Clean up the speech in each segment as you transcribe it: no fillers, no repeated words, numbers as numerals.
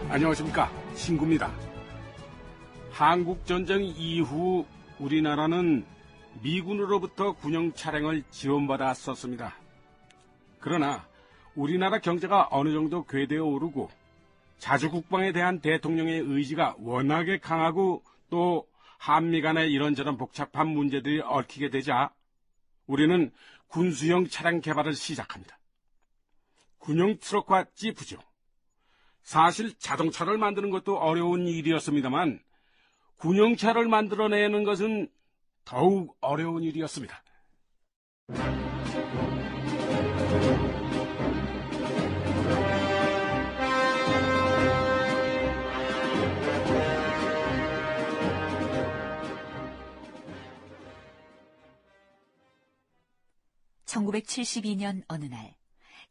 안녕하십니까, 신구입니다. 한국전쟁 이후 우리나라는 미군으로부터 군용 차량을 지원받았었습니다. 그러나 우리나라 경제가 어느 정도 궤도에 오르고 자주국방에 대한 대통령의 의지가 워낙에 강하고 또 한미 간의 이런저런 복잡한 문제들이 얽히게 되자 우리는 군수용 차량 개발을 시작합니다. 군용 트럭과 지프죠. 사실 자동차를 만드는 것도 어려운 일이었습니다만 군용차를 만들어내는 것은 더욱 어려운 일이었습니다. (1972년) 어느 날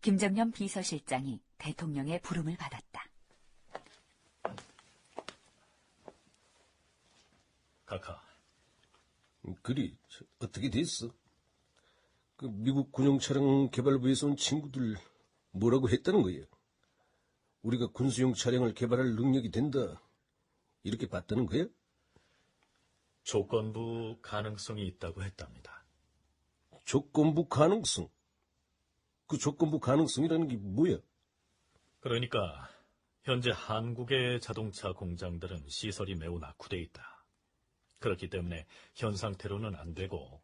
김정년 비서실장이 대통령의 부름을 받았다. 카카. 그리 어떻게 됐어? 그 미국 군용 차량 개발부에서 온 친구들 뭐라고 했다는 거야? 우리가 군수용 차량을 개발할 능력이 된다 이렇게 봤다는 거야? 조건부 가능성이 있다고 했답니다. 조건부 가능성? 그 조건부 가능성이라는 게 뭐야? 그러니까 현재 한국의 자동차 공장들은 시설이 매우 낙후돼 있다. 그렇기 때문에 현 상태로는 안 되고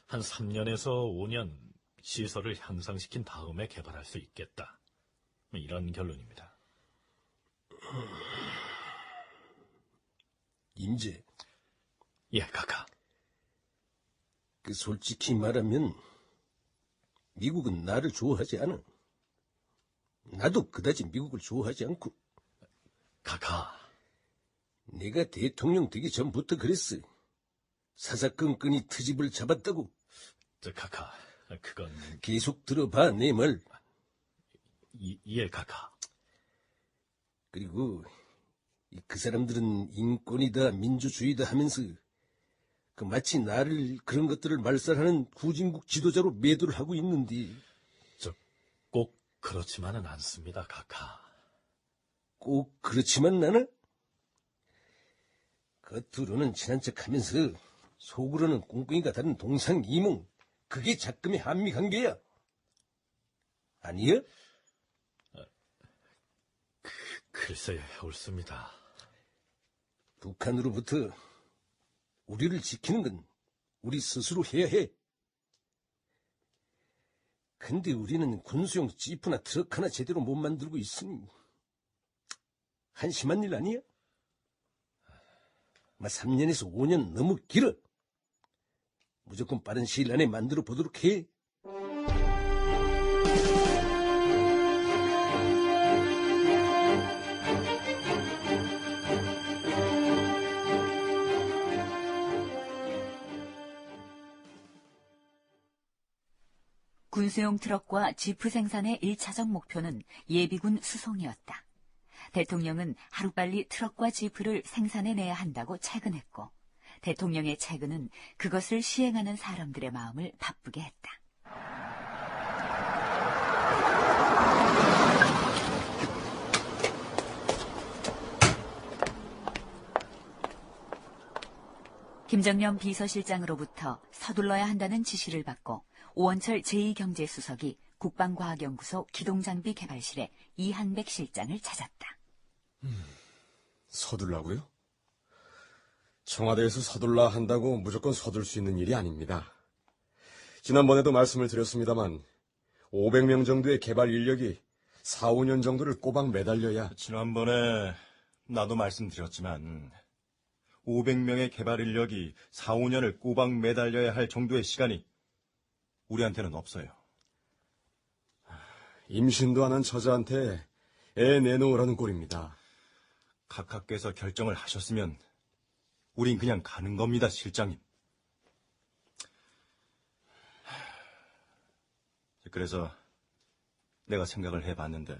한 3년에서 5년 시설을 향상시킨 다음에 개발할 수 있겠다. 이런 결론입니다. 임재. 예, 카카. 그 솔직히 말하면 미국은 나를 좋아하지 않아. 나도 그다지 미국을 좋아하지 않고. 카카. 내가 대통령 되기 전부터 그랬어. 사사건건이 트집을 잡았다고. 카카, 그건... 계속 들어봐, 내 말. 예, 카카. 그리고 그 사람들은 인권이다, 민주주의다 하면서 그 마치 나를 그런 것들을 말살하는 후진국 지도자로 매도를 하고 있는데. 꼭 그렇지만은 않습니다, 카카. 꼭 그렇지만 나는? 겉으로는 친한 척하면서 속으로는 꿍꿍이가 다른 동상이몽. 그게 작금의 한미 관계야. 아니야? 글쎄, 옳습니다. 북한으로부터 우리를 지키는 건 우리 스스로 해야 해. 근데 우리는 군수용 지프나 트럭 하나 제대로 못 만들고 있으니 한심한 일 아니야? 3년에서 5년 너무 길어. 무조건 빠른 시일 안에 만들어 보도록 해. 군수용 트럭과 지프 생산의 1차적 목표는 예비군 수송이었다. 대통령은 하루빨리 트럭과 지프를 생산해내야 한다고 채근했고 대통령의 채근은 그것을 시행하는 사람들의 마음을 바쁘게 했다. 김정년 비서실장으로부터 서둘러야 한다는 지시를 받고 오원철 제2경제수석이 국방과학연구소 기동장비 개발실에 이한백 실장을 찾았다. 서둘라고요? 청와대에서 서둘러야 한다고 무조건 서둘 수 있는 일이 아닙니다. 지난번에도 말씀을 드렸습니다만 500명 정도의 개발 인력이 4, 5년 정도를 꼬박 매달려야. 지난번에 나도 말씀드렸지만 500명의 개발 인력이 4, 5년을 꼬박 매달려야 할 정도의 시간이 우리한테는 없어요. 임신도 안 한 처자한테 애 내놓으라는 꼴입니다. 각하께서 결정을 하셨으면 우린 그냥 가는 겁니다, 실장님. 그래서 내가 생각을 해봤는데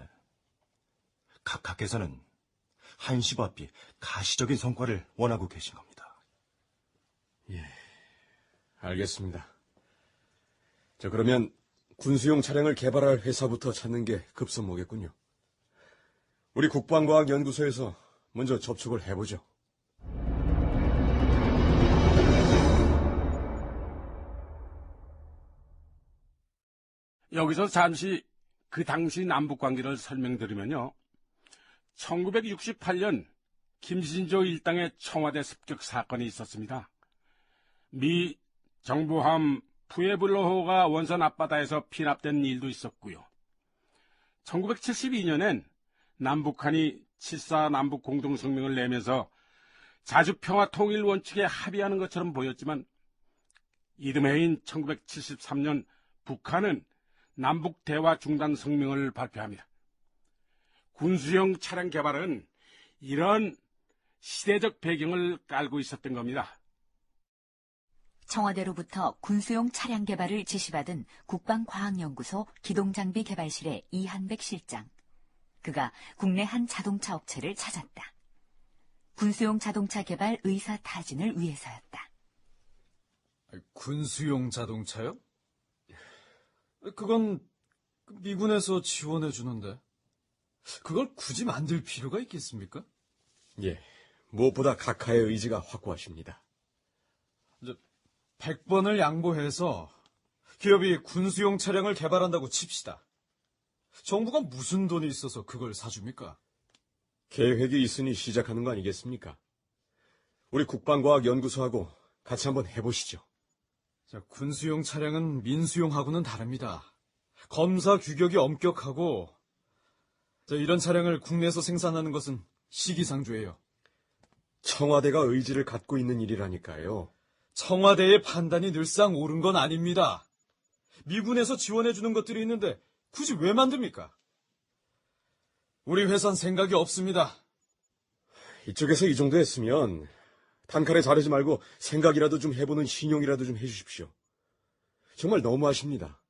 각하께서는 한시바삐 가시적인 성과를 원하고 계신 겁니다. 예, 알겠습니다. 그러면 군수용 차량을 개발할 회사부터 찾는 게 급선무겠군요. 우리 국방과학연구소에서 먼저 접촉을 해보죠. 여기서 잠시 그 당시 남북 관계를 설명드리면요. 1968년 김신조 일당의 청와대 습격 사건이 있었습니다. 미 정부함 푸에블로호가 원산 앞바다에서 피납된 일도 있었고요. 1972년엔 남북한이 7.4 남북 공동성명을 내면서 자주평화 통일 원칙에 합의하는 것처럼 보였지만 이듬해인 1973년 북한은 남북 대화 중단 성명을 발표합니다. 군수용 차량 개발은 이런 시대적 배경을 깔고 있었던 겁니다. 청와대로부터 군수용 차량 개발을 지시받은 국방과학연구소 기동장비 개발실의 이한백 실장. 그가 국내 한 자동차 업체를 찾았다. 군수용 자동차 개발 의사 타진을 위해서였다. 군수용 자동차요? 그건 미군에서 지원해 주는데 그걸 굳이 만들 필요가 있겠습니까? 예, 무엇보다 각하의 의지가 확고하십니다. 100번을 양보해서 기업이 군수용 차량을 개발한다고 칩시다. 정부가 무슨 돈이 있어서 그걸 사줍니까? 계획이 있으니 시작하는 거 아니겠습니까? 우리 국방과학연구소하고 같이 한번 해보시죠. 군수용 차량은 민수용하고는 다릅니다. 검사 규격이 엄격하고 이런 차량을 국내에서 생산하는 것은 시기상조예요. 청와대가 의지를 갖고 있는 일이라니까요. 청와대의 판단이 늘상 옳은 건 아닙니다. 미군에서 지원해주는 것들이 있는데 굳이 왜 만듭니까? 우리 회사는 생각이 없습니다. 이쪽에서 이 정도 했으면 단칼에 자르지 말고 생각이라도 좀 해보는 신용이라도 좀 해주십시오. 정말 너무하십니다.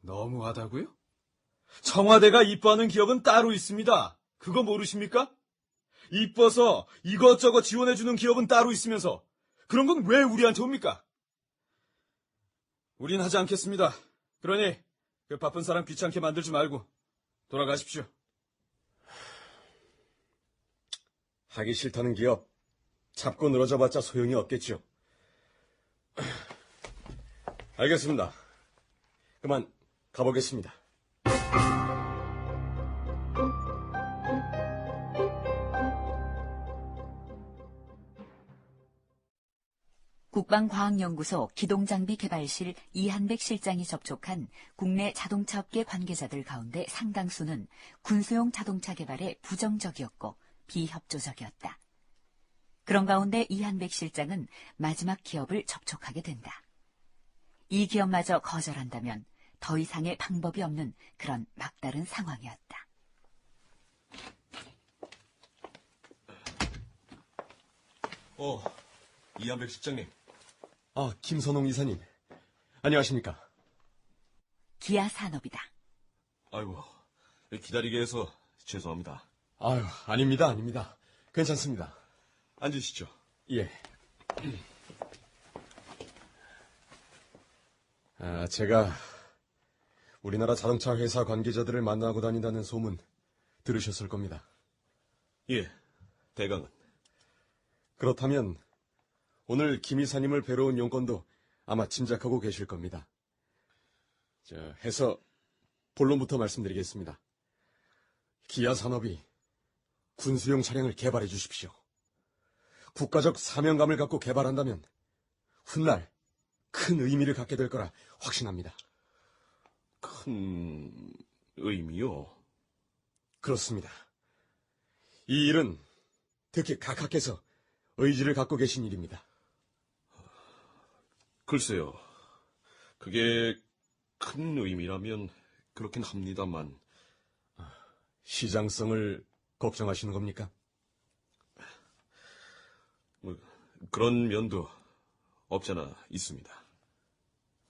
너무하다고요? 청와대가 이뻐하는 기업은 따로 있습니다. 그거 모르십니까? 이뻐서 이것저것 지원해주는 기업은 따로 있으면서 그런 건 왜 우리한테 옵니까? 우린 하지 않겠습니다. 그러니 그 바쁜 사람 귀찮게 만들지 말고 돌아가십시오. 하기 싫다는 기업 잡고 늘어져봤자 소용이 없겠죠. 알겠습니다. 그만 가보겠습니다. 국방과학연구소 기동장비 개발실 이한백 실장이 접촉한 국내 자동차업계 관계자들 가운데 상당수는 군수용 자동차 개발에 부정적이었고 비협조적이었다. 그런 가운데 이한백 실장은 마지막 기업을 접촉하게 된다. 이 기업마저 거절한다면 더 이상의 방법이 없는 그런 막다른 상황이었다. 이한백 실장님. 아, 김선홍 이사님. 안녕하십니까? 기아 산업이다. 아이고, 기다리게 해서 죄송합니다. 아유, 아닙니다. 괜찮습니다. 앉으시죠. 예. 제가 우리나라 자동차 회사 관계자들을 만나고 다닌다는 소문 들으셨을 겁니다. 예, 대강은. 그렇다면 오늘 김 이사님을 뵈러 온 용건도 아마 짐작하고 계실 겁니다. 해서 본론부터 말씀드리겠습니다. 기아 산업이 군수용 차량을 개발해 주십시오. 국가적 사명감을 갖고 개발한다면 훗날 큰 의미를 갖게 될 거라 확신합니다. 큰 의미요? 그렇습니다. 이 일은 특히 각하께서 의지를 갖고 계신 일입니다. 글쎄요. 그게 큰 의미라면 그렇긴 합니다만. 시장성을 걱정하시는 겁니까? 그런 면도 없잖아 있습니다.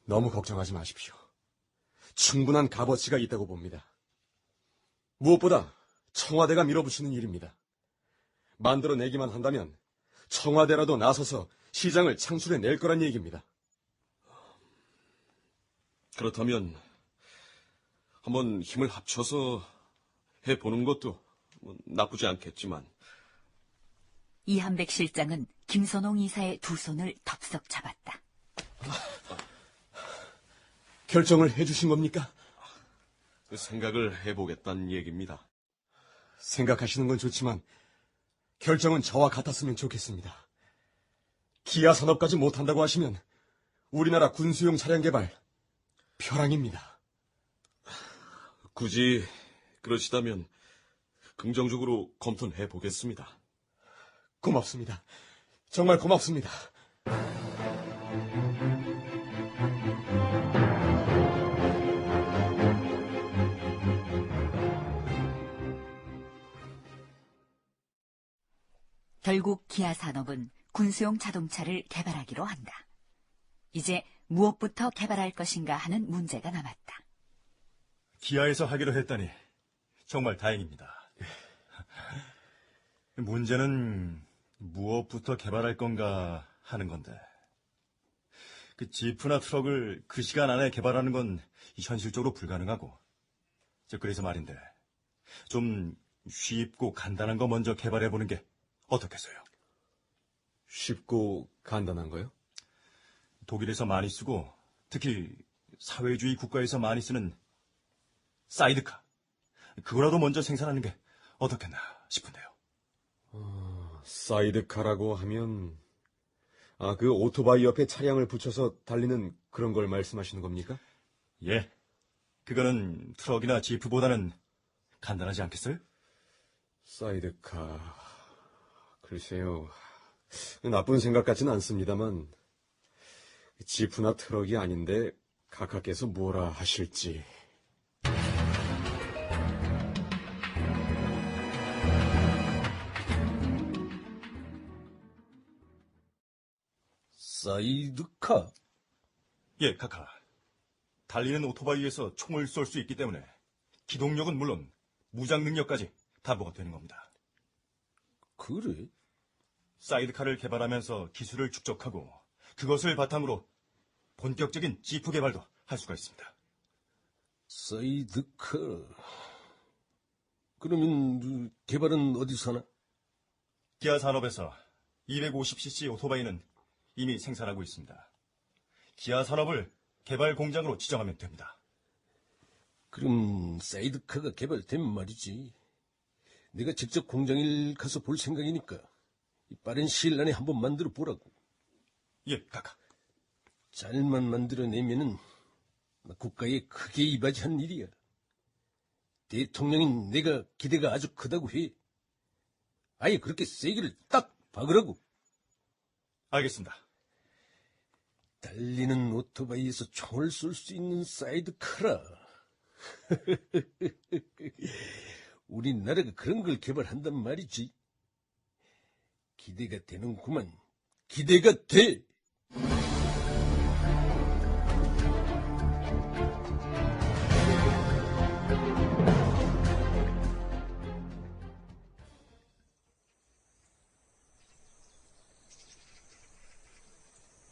너무 걱정하지 마십시오. 충분한 값어치가 있다고 봅니다. 무엇보다 청와대가 밀어붙이는 일입니다. 만들어내기만 한다면 청와대라도 나서서 시장을 창출해낼 거란 얘기입니다. 그렇다면 한번 힘을 합쳐서 해보는 것도 나쁘지 않겠지만. 이한백 실장은 김선홍 이사의 두 손을 덥석 잡았다. 결정을 해주신 겁니까? 생각을 해보겠다는 얘기입니다. 생각하시는 건 좋지만 결정은 저와 같았으면 좋겠습니다. 기아 산업까지 못한다고 하시면 우리나라 군수용 차량 개발 벼랑입니다. 굳이 그러시다면 긍정적으로 검토는 해보겠습니다. 고맙습니다. 정말 고맙습니다. 결국 기아 산업은 군수용 자동차를 개발하기로 한다. 이제 무엇부터 개발할 것인가 하는 문제가 남았다. 기아에서 하기로 했다니 정말 다행입니다. 문제는 무엇부터 개발할 건가 하는 건데, 그 지프나 트럭을 그 시간 안에 개발하는 건 현실적으로 불가능하고, 그래서 말인데 좀 쉽고 간단한 거 먼저 개발해보는 게 어떻겠어요? 쉽고 간단한 거요? 독일에서 많이 쓰고 특히 사회주의 국가에서 많이 쓰는 사이드카, 그거라도 먼저 생산하는 게 어떻겠나 싶은데요. 사이드카라고 하면 그 오토바이 옆에 차량을 붙여서 달리는 그런 걸 말씀하시는 겁니까? 예, 그거는 트럭이나 지프보다는 간단하지 않겠어요? 사이드카... 글쎄요, 나쁜 생각 같지는 않습니다만 지프나 트럭이 아닌데 각하께서 뭐라 하실지... 사이드카? 예, 카카. 달리는 오토바이에서 총을 쏠 수 있기 때문에 기동력은 물론 무장 능력까지 담보가 되는 겁니다. 그래? 사이드카를 개발하면서 기술을 축적하고 그것을 바탕으로 본격적인 지프 개발도 할 수가 있습니다. 사이드카... 그러면 개발은 어디서 하나? 기아 산업에서 250cc 오토바이는 이미 생산하고 있습니다. 기아 산업을 개발 공장으로 지정하면 됩니다. 그럼 사이드카가 개발되면 말이지. 내가 직접 공장에 가서 볼 생각이니까 빠른 시일 안에 한번 만들어 보라고. 예, 카카. 잘만 만들어내면은 국가에 크게 이바지한 일이야. 대통령인 내가 기대가 아주 크다고 해. 아예 그렇게 세기를 딱 박으라고. 알겠습니다. 달리는 오토바이에서 총을 쏠 수 있는 사이드카라. 우리나라가 그런 걸 개발한단 말이지. 기대가 되는구만. 기대가 돼.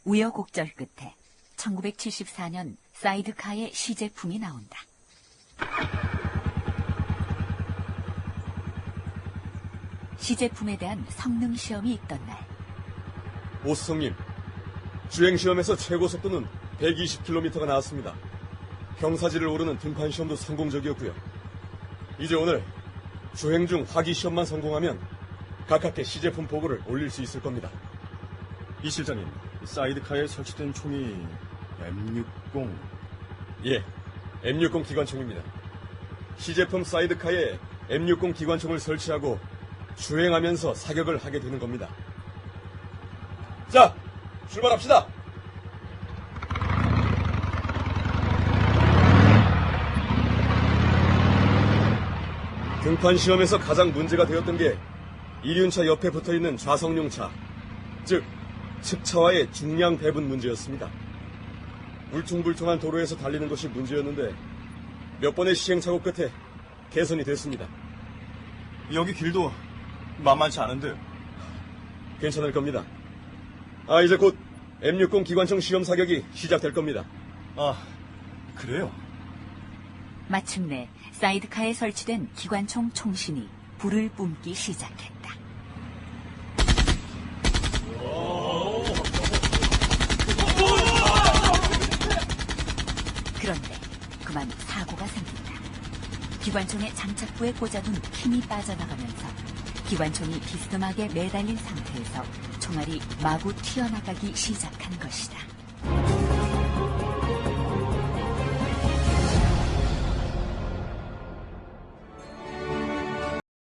우여곡절 끝에 1974년 사이드카의 시제품이 나온다. 시제품에 대한 성능 시험이 있던 날, 오수성님, 주행시험에서 최고 속도는 120km가 나왔습니다. 경사지를 오르는 등판 시험도 성공적이었고요. 이제 오늘 주행 중 화기 시험만 성공하면 각하께 시제품 보고를 올릴 수 있을 겁니다. 이 실장님, 사이드카에 설치된 총이 M60... 예, M60 기관총입니다. 시제품 사이드카에 M60 기관총을 설치하고 주행하면서 사격을 하게 되는 겁니다. 자, 출발합시다! 등판 시험에서 가장 문제가 되었던 게 이륜차 옆에 붙어있는 좌석용차, 즉 측차와의 중량 배분 문제였습니다. 울퉁불퉁한 도로에서 달리는 것이 문제였는데 몇 번의 시행착오 끝에 개선이 됐습니다. 여기 길도 만만치 않은데. 괜찮을 겁니다. 이제 곧 M60 기관총 시험 사격이 시작될 겁니다. 아, 그래요? 마침내 사이드카에 설치된 기관총 총신이 불을 뿜기 시작했다. 그런데 그만 사고가 생긴다. 기관총의 장착부에 꽂아둔 핀이 빠져나가면서 기관총이 비스듬하게 매달린 상태에서 총알이 마구 튀어나가기 시작한 것이다.